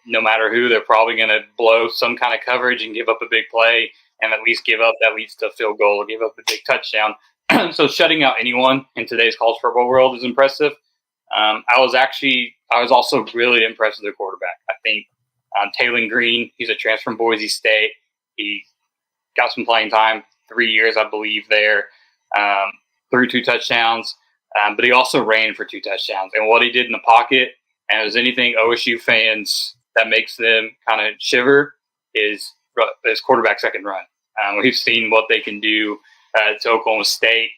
No matter who, they're probably going to blow some kind of coverage and give up a big play, and at least give up that leads to a field goal or give up a big touchdown. So shutting out anyone in today's college football world is impressive. I was also really impressed with their quarterback. I think Taylor Green, he's a transfer from Boise State. He got some playing time, 3 years, I believe, there. Threw 2 touchdowns, but he also ran for 2 touchdowns. And what he did in the pocket, and if there's anything OSU fans that makes them kind of shiver, is quarterbacks that can run. We've seen what they can do to Oklahoma State,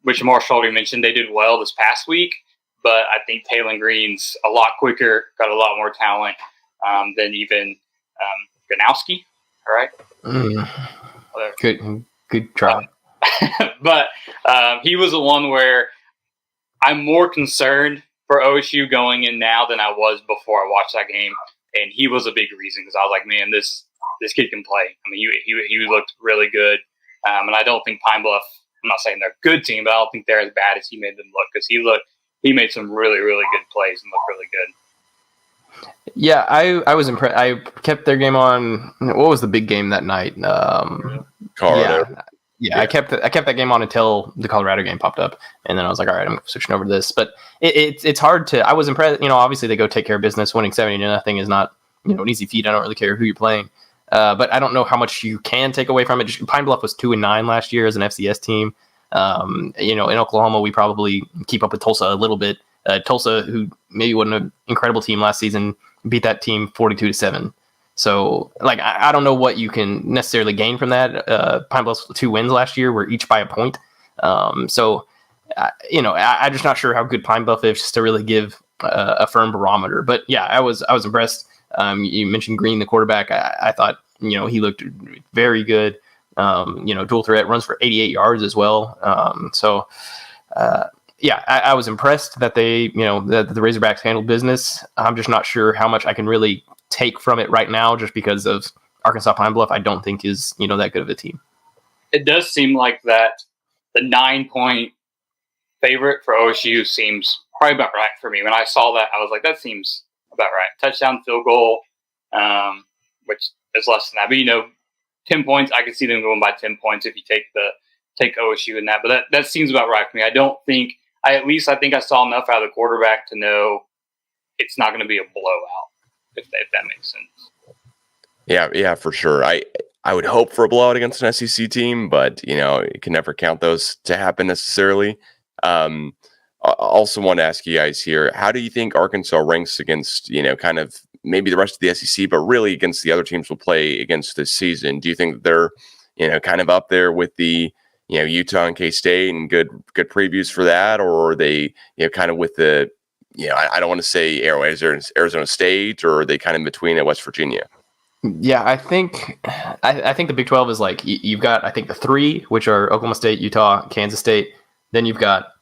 which Marshall already mentioned. They did well this past week, but I think Taylor Green's a lot quicker, got a lot more talent than even Ganowski. All right, Good try. But he was the one where I'm more concerned for OSU going in now than I was before I watched that game, and he was a big reason, because I was like, man, this kid can play. I mean, he looked really good, and I don't think Pine Bluff, I'm not saying they're a good team, but I don't think they're as bad as he made them look, because he made some really, really good plays and looked really good. Yeah, I was impressed. I kept their game on. What was the big game that night? Colorado. Yeah, I kept that game on until the Colorado game popped up, and then I was like, all right, I'm switching over to this. But it's hard to. I was impressed. Obviously they go take care of business. Winning 70-0 is not an easy feat. I don't really care who you're playing, but I don't know how much you can take away from it. Pine Bluff was 2-9 last year as an FCS team. In Oklahoma, we probably keep up with Tulsa a little bit. Tulsa, who maybe wasn't an incredible team last season, beat that team 42-7. So, I don't know what you can necessarily gain from that. Pine Bluff's 2 wins last year were each by a point. I'm just not sure how good Pine Bluff is just to really give a firm barometer. But yeah, I was impressed. You mentioned Green, the quarterback. I thought he looked very good. Dual threat, runs for 88 yards as well. I was impressed that that the Razorbacks handled business. I'm just not sure how much I can really take from it right now, just because of Arkansas Pine Bluff. I don't think is that good of a team. It does seem like that the 9-point favorite for OSU seems probably about right for me. When I saw that, I was like, that seems about right. Touchdown, field goal, which is less than that. But 10 points, I could see them going by 10 points if you take OSU in that. But that seems about right for me. I think I saw enough out of the quarterback to know it's not going to be a blowout, if that makes sense. Yeah, for sure. I would hope for a blowout against an SEC team, but you can never count those to happen necessarily. I also want to ask you guys here, how do you think Arkansas ranks against kind of maybe the rest of the SEC, but really against the other teams we'll play against this season? Do you think they're kind of up there with the Utah and K-State and good previews for that, or are they kind of with the I don't want to say Arizona State, or are they kind of in between at West Virginia? Yeah, I think the Big 12 is you've got, I think, the 3, which are Oklahoma State, Utah, Kansas State. Then you've got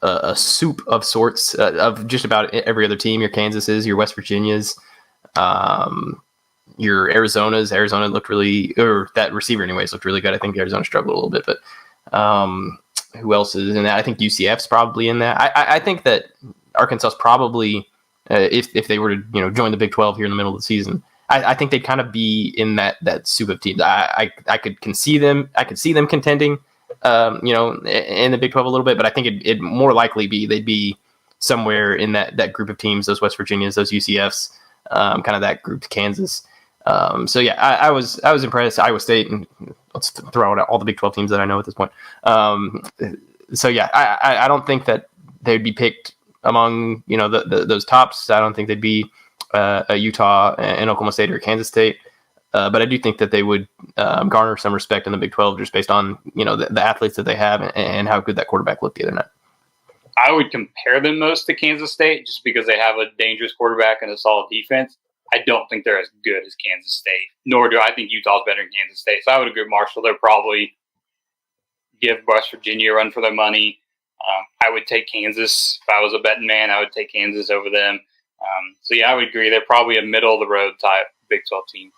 a soup of sorts of just about every other team. Your Kansas's, your West Virginia's, your Arizona's. Arizona looked really, or that receiver anyways looked really good. I think Arizona struggled a little bit, but who else is in that? I think UCF's probably in that. I think that Arkansas's probably, if they were to join the Big 12 here in the middle of the season, I think they'd kind of be in that soup of teams. I could see them contending, in the Big 12 a little bit, but I think it'd more likely they'd be somewhere in that group of teams, those West Virginias, those UCFs, kind of that group to Kansas. So yeah, I was impressed. Iowa State, and let's throw out all the Big 12 teams that I know at this point. So yeah, I don't think that they'd be picked among those tops. I don't think they'd be a Utah and Oklahoma State or Kansas State. But I do think that they would garner some respect in the Big 12 just based on the athletes that they have and how good that quarterback looked the other night. I would compare them most to Kansas State just because they have a dangerous quarterback and a solid defense. I don't think they're as good as Kansas State, nor do I think Utah's better than Kansas State. So I would agree with Marshall. They'll probably give West Virginia a run for their money. I would take Kansas. If I was a betting man, I would take Kansas over them. So yeah, I would agree. They're probably a middle-of-the-road type Big 12 team.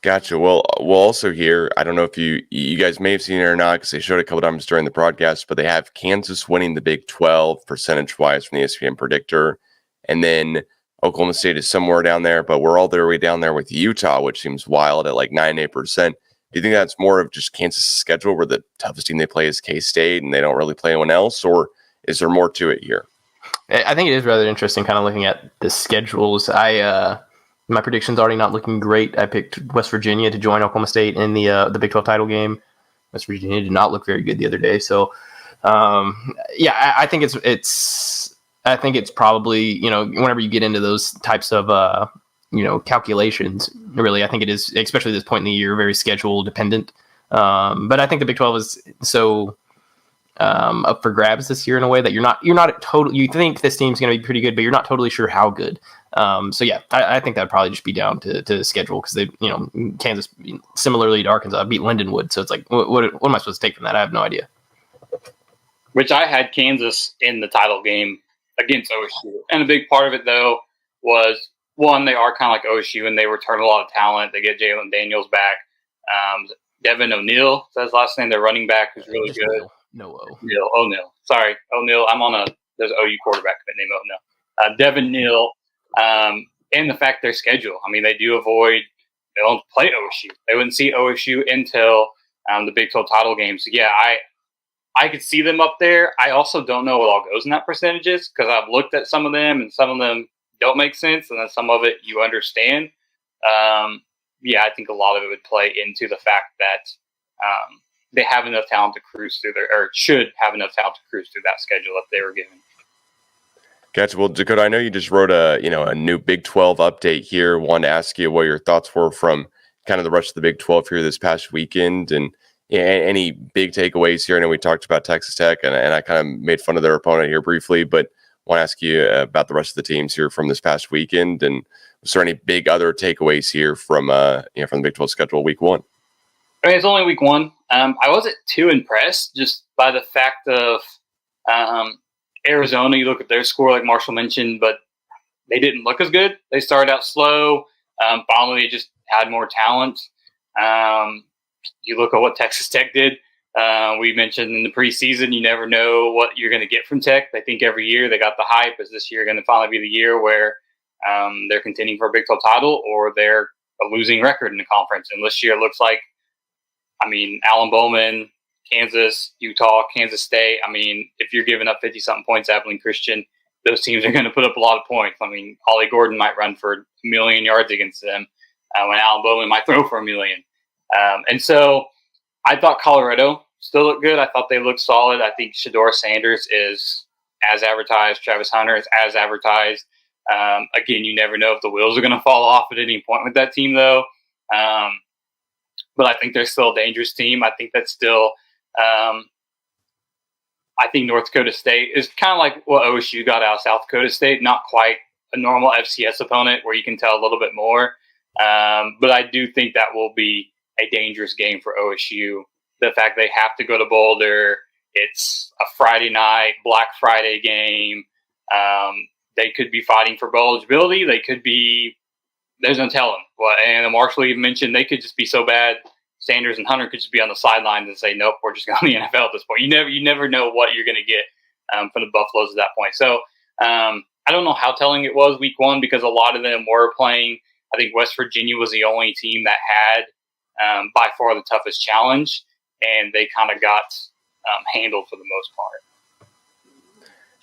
Gotcha. Well, we'll also hear, I don't know if you guys may have seen it or not, because they showed it a couple times during the broadcast, but they have Kansas winning the Big 12 percentage-wise from the ESPN predictor. And then Oklahoma State is somewhere down there, but we're all the way down there with Utah, which seems wild at like 98%. Do you think that's more of just Kansas' schedule where the toughest team they play is K-State and they don't really play anyone else, or is there more to it here? I think it is rather interesting kind of looking at the schedules. My prediction's already not looking great. I picked West Virginia to join Oklahoma State in the Big 12 title game. West Virginia did not look very good the other day. So, I think it's probably, whenever you get into those types of, calculations, really, I think it is, especially at this point in the year, very schedule dependent. But I think the Big 12 is so up for grabs this year in a way that you're not totally, you think this team's going to be pretty good, but you're not totally sure how good. So yeah, I think that'd probably just be down to schedule because they, Kansas, similarly to Arkansas, beat Lindenwood. So it's like, what am I supposed to take from that? I have no idea. Which I had Kansas in the title game against OSU. And a big part of it, though, was, one, they are kind of like OSU, and they return a lot of talent. They get Jalen Daniels back. Devin O'Neal, that's his last name, their running back, who's really good. O'Neal. Sorry, O'Neal. There's an OU quarterback named O'Neal. Devin Neal, and the fact their schedule. I mean, they don't play OSU. They wouldn't see OSU until the Big 12 title game. So, yeah, I could see them up there. I also don't know what all goes in that percentages because I've looked at some of them, and some of them don't make sense, and then some of it you understand. I think a lot of it would play into the fact that they have enough talent to cruise through should have enough talent to cruise through that schedule that they were given. Gotcha. Well, Dekota, I know you just wrote a new Big 12 update here. Wanted to ask you what your thoughts were from kind of the rest of the Big 12 here this past weekend, and any big takeaways here. I know we talked about Texas Tech, and I kind of made fun of their opponent here briefly, but want to ask you about the rest of the teams here from this past weekend, and was there any big other takeaways here from from the Big 12 schedule week one? I mean, it's only week one. I wasn't too impressed just by the fact of Arizona. You look at their score, like Marshall mentioned, but they didn't look as good. They started out slow. Finally, they just had more talent. You look at what Texas Tech did. We mentioned in the preseason, you never know what you're going to get from Tech. I think every year they got the hype. Is this year going to finally be the year where they're contending for a Big 12 title, or they're a losing record in the conference? And this year it looks like, Alan Bowman, Kansas, Utah, Kansas State. If you're giving up 50-something points, Abilene Christian, those teams are going to put up a lot of points. Ollie Gordon might run for 1 million yards against them, when Alan Bowman might throw for 1 million. And so I thought Colorado still looked good. I thought they looked solid. I think Shedeur Sanders is as advertised. Travis Hunter is as advertised. Again, you never know if the wheels are going to fall off at any point with that team, though. But I think they're still a dangerous team. I think that's still I think North Dakota State is kind of like what OSU got out of South Dakota State. Not quite a normal FCS opponent where you can tell a little bit more. But I do think that will be a dangerous game for OSU. The fact they have to go to Boulder, It's a Friday night, Black Friday game. They could be fighting for bowl eligibility. They could be, there's no telling. Well, and Marshall even mentioned they could just be so bad. Sanders and Hunter could just be on the sidelines and say, nope, we're just going to the NFL at this point. You never know what you're going to get from the Buffaloes at that point. So I don't know how telling it was week one, because a lot of them were playing. I think West Virginia was the only team that had by far the toughest challenge, and they kind of got handled for the most part.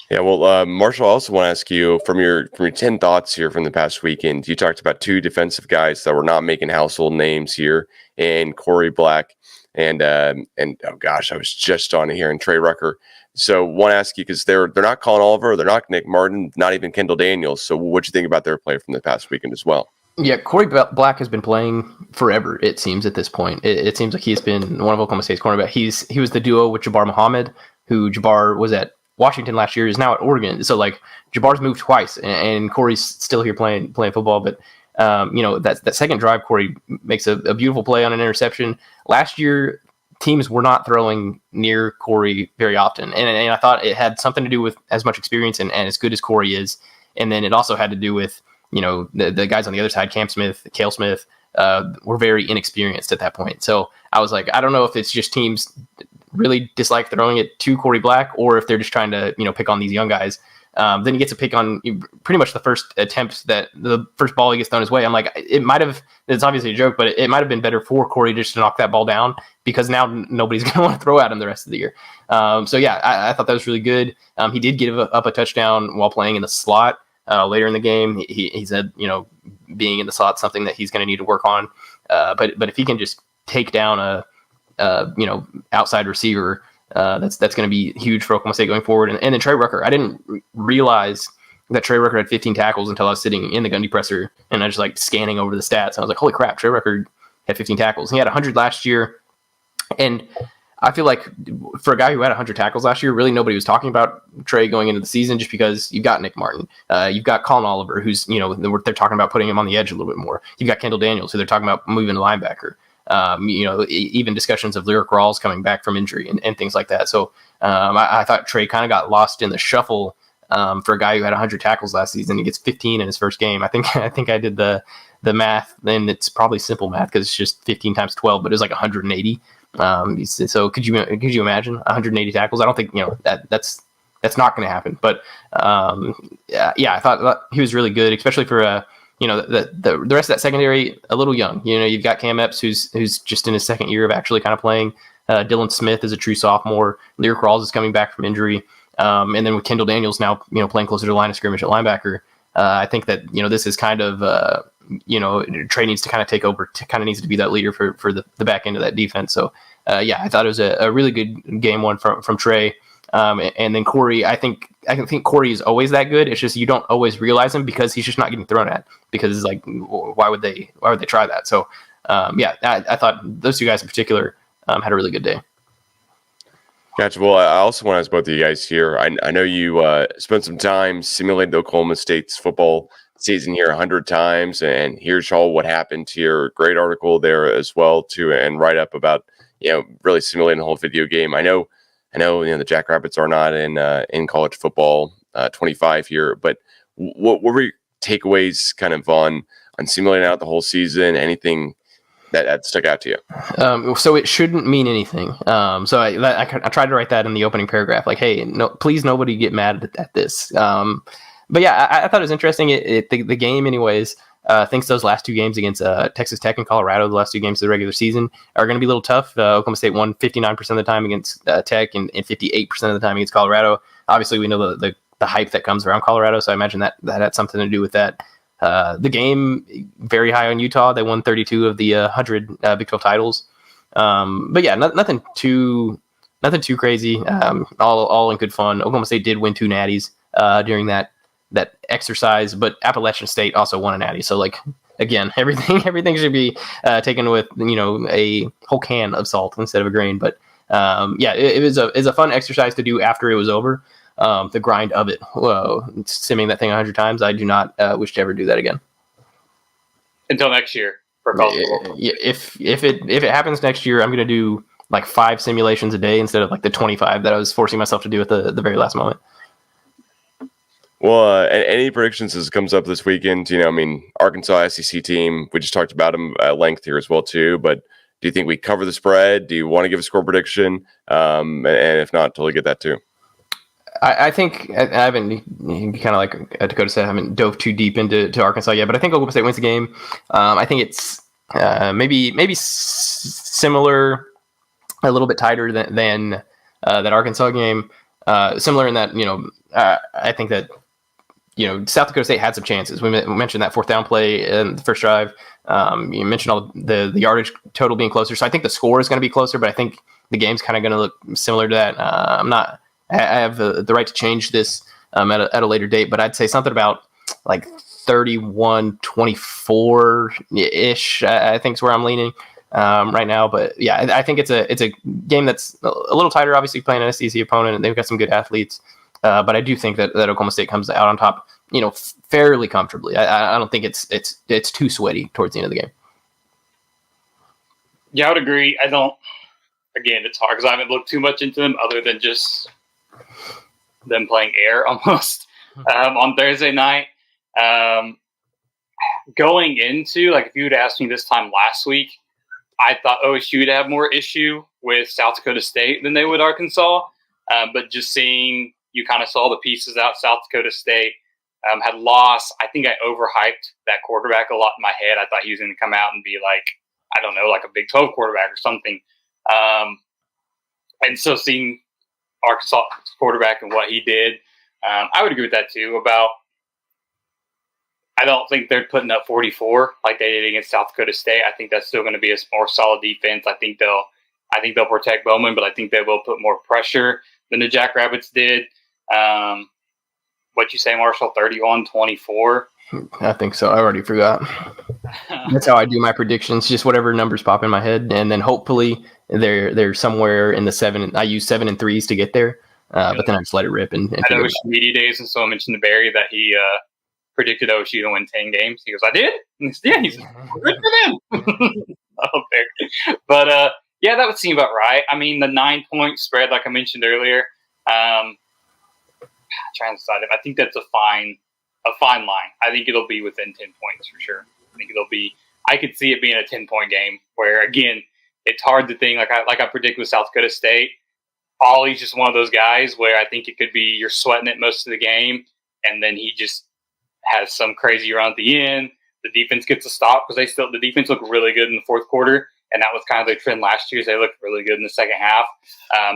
Yeah, well, Marshall, I also want to ask you from your 10 thoughts here from the past weekend. You talked about two defensive guys that were not making household names here, and Corey Black and oh gosh, I was just on here, and Trey Rucker. So, want to ask you, because they're not Colin Oliver, they're not Nick Martin, not even Kendall Daniels. So, what do you think about their play from the past weekend as well? Yeah, Corey Black has been playing forever, it seems, at this point. It seems like he's been one of Oklahoma State's cornerback. He was the duo with Jabbar Muhammad, who Jabbar was at Washington last year, is now at Oregon. So, like, Jabbar's moved twice, and Corey's still here playing football. But, that second drive, Corey makes a beautiful play on an interception. Last year, teams were not throwing near Corey very often. And I thought it had something to do with as much experience and as good as Corey is. And then it also had to do with, the guys on the other side, Cam Smith, Cale Smith, were very inexperienced at that point. So I was like, I don't know if it's just teams really dislike throwing it to Corey Black, or if they're just trying to, pick on these young guys. Then he gets to pick on pretty much the first attempt, that the first ball he gets thrown his way. I'm like, it might have, it's obviously a joke, but it might have been better for Corey just to knock that ball down, because now nobody's going to want to throw at him the rest of the year. So yeah, I thought that was really good. He did give up a touchdown while playing in the slot later in the game. He said, being in the slot, something that he's going to need to work on. But if he can just take down a outside receiver, that's going to be huge for Oklahoma State going forward. And then Trey Rucker, I didn't realize that Trey Rucker had 15 tackles until I was sitting in the Gundy presser, and I was like scanning over the stats. And I was like, holy crap, Trey Rucker had 15 tackles. He had 100 last year. And I feel like for a guy who had 100 tackles last year, really nobody was talking about Trey going into the season, just because you've got Nick Martin. You've got Colin Oliver, who's, they're talking about putting him on the edge a little bit more. You've got Kendall Daniels, who they're talking about moving to linebacker. Even discussions of Lyric Rawls coming back from injury and things like that. So I thought Trey kind of got lost in the shuffle for a guy who had 100 tackles last season. He gets 15 in his first game. I think I did the math, and it's probably simple math because it's just 15 times 12, but it was like 180. So could you imagine 180 tackles? I don't think that's not going to happen. But I thought he was really good, especially for the rest of that secondary, a little young. You've got Cam Epps, who's just in his second year of actually kind of playing. Dylan Smith is a true sophomore. Lyric Rawls is coming back from injury. And then with Kendall Daniels now, playing closer to the line of scrimmage at linebacker, I think that, this is kind of, Trey needs to kind of take over, kind of needs to be that leader for the back end of that defense. So, I thought it was a really good game one from Trey. And then Corey, I think Corey is always that good. It's just you don't always realize him because he's just not getting thrown at, because it's like, why would they try that? So, I thought those two guys in particular had a really good day. Gotcha. Well, I also want to ask both of you guys here. I know you spent some time simulating Oklahoma State's football season here 100 times, and here's all what happened to your great article there as well too, and write up about really simulating the whole video game. I know the Jackrabbits are not in college football 25 here, but what were your takeaways kind of on simulating out the whole season? Anything that stuck out to you? So it shouldn't mean anything. So I tried to write that in the opening paragraph, like, hey, no, please nobody get mad at this. But yeah, I thought it was interesting. The game, anyways, thinks those last two games against Texas Tech and Colorado, the last two games of the regular season, are going to be a little tough. Oklahoma State won 59% of the time against Tech and 58% of the time against Colorado. Obviously, we know the hype that comes around Colorado, so I imagine that had something to do with that. The game, very high on Utah. They won 32 of the 100 Big 12 titles. But yeah, nothing too crazy. All in good fun. Oklahoma State did win 2 natties during that exercise, but Appalachian State also won a natty. So, like, again, everything should be taken with a whole can of salt instead of a grain. But it was a fun exercise to do after it was over. The grind of it, simming that thing 100 times. I do not wish to ever do that again. Until next year for college football. If it happens next year, I'm going to do like 5 simulations a day instead of like the 25 that I was forcing myself to do at the very last moment. Well, any predictions as it comes up this weekend? Arkansas SEC team, we just talked about them at length here as well too, but do you think we cover the spread? Do you want to give a score prediction? And if not, totally get that too. I think I haven't, kind of like Dekota said, I haven't dove too deep into Arkansas yet, but I think Oklahoma State wins the game. I think it's maybe similar, a little bit tighter than that Arkansas game. Similar in that, I think that, South Dakota State had some chances. We mentioned that 4th down play in the first drive. You mentioned all the yardage total being closer. So I think the score is going to be closer, but I think the game's kind of going to look similar to that. I have the right to change this at a later date, but I'd say something about like 31-24-ish, I think is where I'm leaning right now. But yeah, I think it's a game that's a little tighter, obviously playing an SEC opponent, and they've got some good athletes. But I do think that Oklahoma State comes out on top, fairly comfortably. I don't think it's too sweaty towards the end of the game. Yeah, I would agree. I don't. Again, it's hard because I haven't looked too much into them other than just them playing air almost on Thursday night. Going into, like, if you had asked me this time last week, I thought OSU would have more issue with South Dakota State than they would Arkansas. But just seeing, you kind of saw the pieces out. South Dakota State had lost. I think I overhyped that quarterback a lot in my head. I thought he was going to come out and be like, I don't know, like a Big 12 quarterback or something. And so seeing Arkansas quarterback and what he did, I would agree with that too. I don't think they're putting up 44 like they did against South Dakota State. I think that's still going to be a more solid defense. I think they'll protect Bowman, but I think they will put more pressure than the Jackrabbits did. What you say, Marshall? 31-24. I think so. I already forgot. That's how I do my predictions. Just whatever numbers pop in my head, and then hopefully they're somewhere in the 7. I use 7 and 3s to get there, but then I just let it rip. And I know it's media days, and so I mentioned to Barry that he predicted OSU to win 10 games. He goes, "I did." And yeah, he's good for them. Oh, Barry. But yeah, that would seem about right. I mean, the 9-point spread, like I mentioned earlier. Trying to decide I think that's a fine line. I think it'll be within 10 points for sure. I could see it being a 10-point game where, again, it's hard to think, like I predict with South Dakota State, Ollie's just one of those guys where I think it could be you're sweating it most of the game, and then he just has some crazy run at the end. The defense gets a stop because the defense looked really good in the fourth quarter, and that was kind of their trend last year. They looked really good in the second half.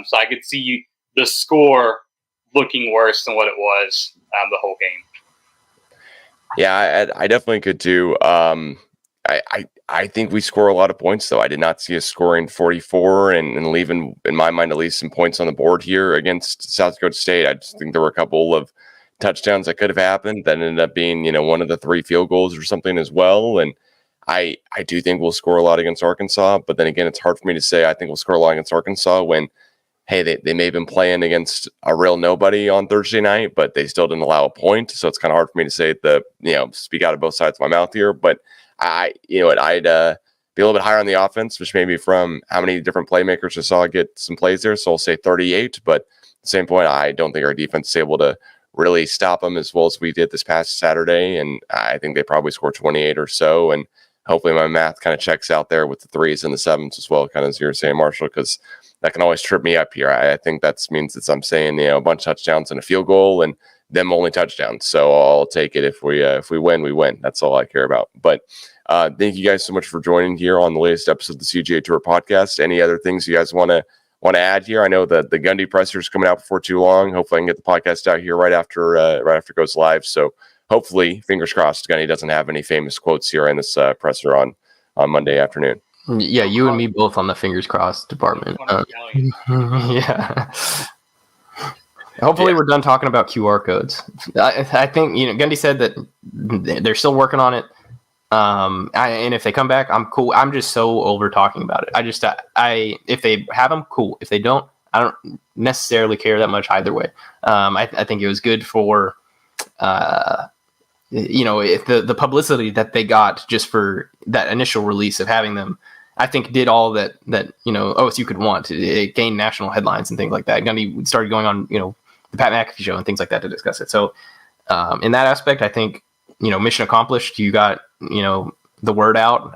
So I could see the score looking worse than what it was the whole game. Yeah, I definitely could too. I think we score a lot of points, though. I did not see us scoring 44 and leaving, in my mind, at least some points on the board here against South Dakota State. I just think there were a couple of touchdowns that could have happened that ended up being, one of the 3 field goals or something as well. And I do think we'll score a lot against Arkansas. But then again, it's hard for me to say I think we'll score a lot against Arkansas when, hey, they may have been playing against a real nobody on Thursday night, but they still didn't allow a point. So it's kind of hard for me to say speak out of both sides of my mouth here. But I'd be a little bit higher on the offense, which maybe from how many different playmakers I saw get some plays there. So I'll say 38. But at the same point, I don't think our defense is able to really stop them as well as we did this past Saturday. And I think they probably score 28 or so. And hopefully my math kind of checks out there with the 3s and the 7s as well, kind of as you were saying, Marshall, because that can always trip me up here. I think that means that I'm saying, a bunch of touchdowns and a field goal and them only touchdowns. So I'll take it. If we win, we win. That's all I care about. But thank you guys so much for joining here on the latest episode of the CGA Tour Podcast. Any other things you guys want to add here? I know that the Gundy presser is coming out before too long. Hopefully I can get the podcast out here right after it goes live. So hopefully, fingers crossed, Gundy doesn't have any famous quotes here in this presser on Monday afternoon. Yeah, you and me both on the fingers crossed department. Yeah. Hopefully we're done talking about QR codes. I think, Gundy said that they're still working on it. And if they come back, I'm cool. I'm just so over talking about it. If they have them, cool. If they don't, I don't necessarily care that much either way. I think it was good for, if the publicity that they got just for that initial release of having them I think did all that OSU could want. It gained national headlines and things like that. And he started going on the Pat McAfee show and things like that to discuss it. So in that aspect, I think mission accomplished. You got the word out.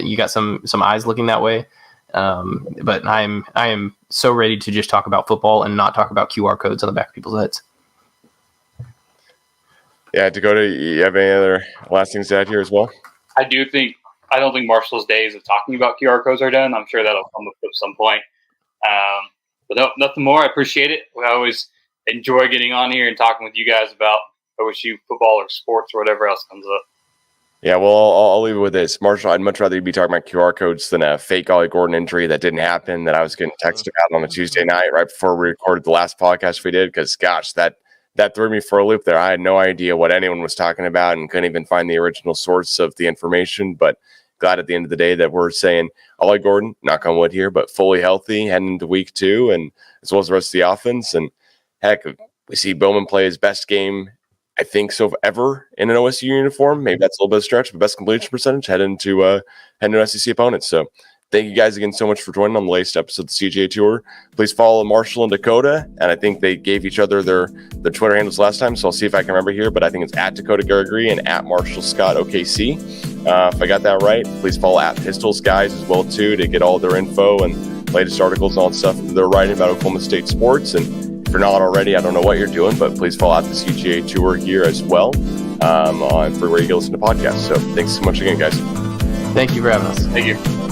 You got some eyes looking that way. But I am so ready to just talk about football and not talk about QR codes on the back of people's heads. Yeah, Dekota, you have any other last things to add here as well? I don't think Marshall's days of talking about QR codes are done. I'm sure that'll come up at some point. But no, nothing more. I appreciate it. We always enjoy getting on here and talking with you guys about OSU football or sports or whatever else comes up. Yeah, well, I'll leave it with this. Marshall, I'd much rather you be talking about QR codes than a fake Ollie Gordon injury that didn't happen that I was getting texted about on a Tuesday night right before we recorded the last podcast we did, because, gosh, that threw me for a loop there. I had no idea what anyone was talking about and couldn't even find the original source of the information, but glad at the end of the day that we're saying Ollie Gordon, knock on wood here, but fully healthy heading into week 2, and as well as the rest of the offense. And, heck, we see Bowman play his best game I think so ever in an OSU uniform. Maybe that's a little bit of a stretch, but best completion percentage heading into SEC opponents. So thank you guys again so much for joining on the latest episode of the CGA Tour. Please follow Marshall and Dekota, and I think they gave each other their Twitter handles last time, so I'll see if I can remember here, but I think it's at Dekota Gregory and at Marshall Scott OKC. If I got that right, please follow at Pistols Guys as well too to get all their info and latest articles and all the stuff they're writing about Oklahoma State sports. And if you're not already, I don't know what you're doing, but please follow out the CGA Tour here as well for where you can listen to podcasts. So thanks so much again, guys. Thank you for having us. Thank you.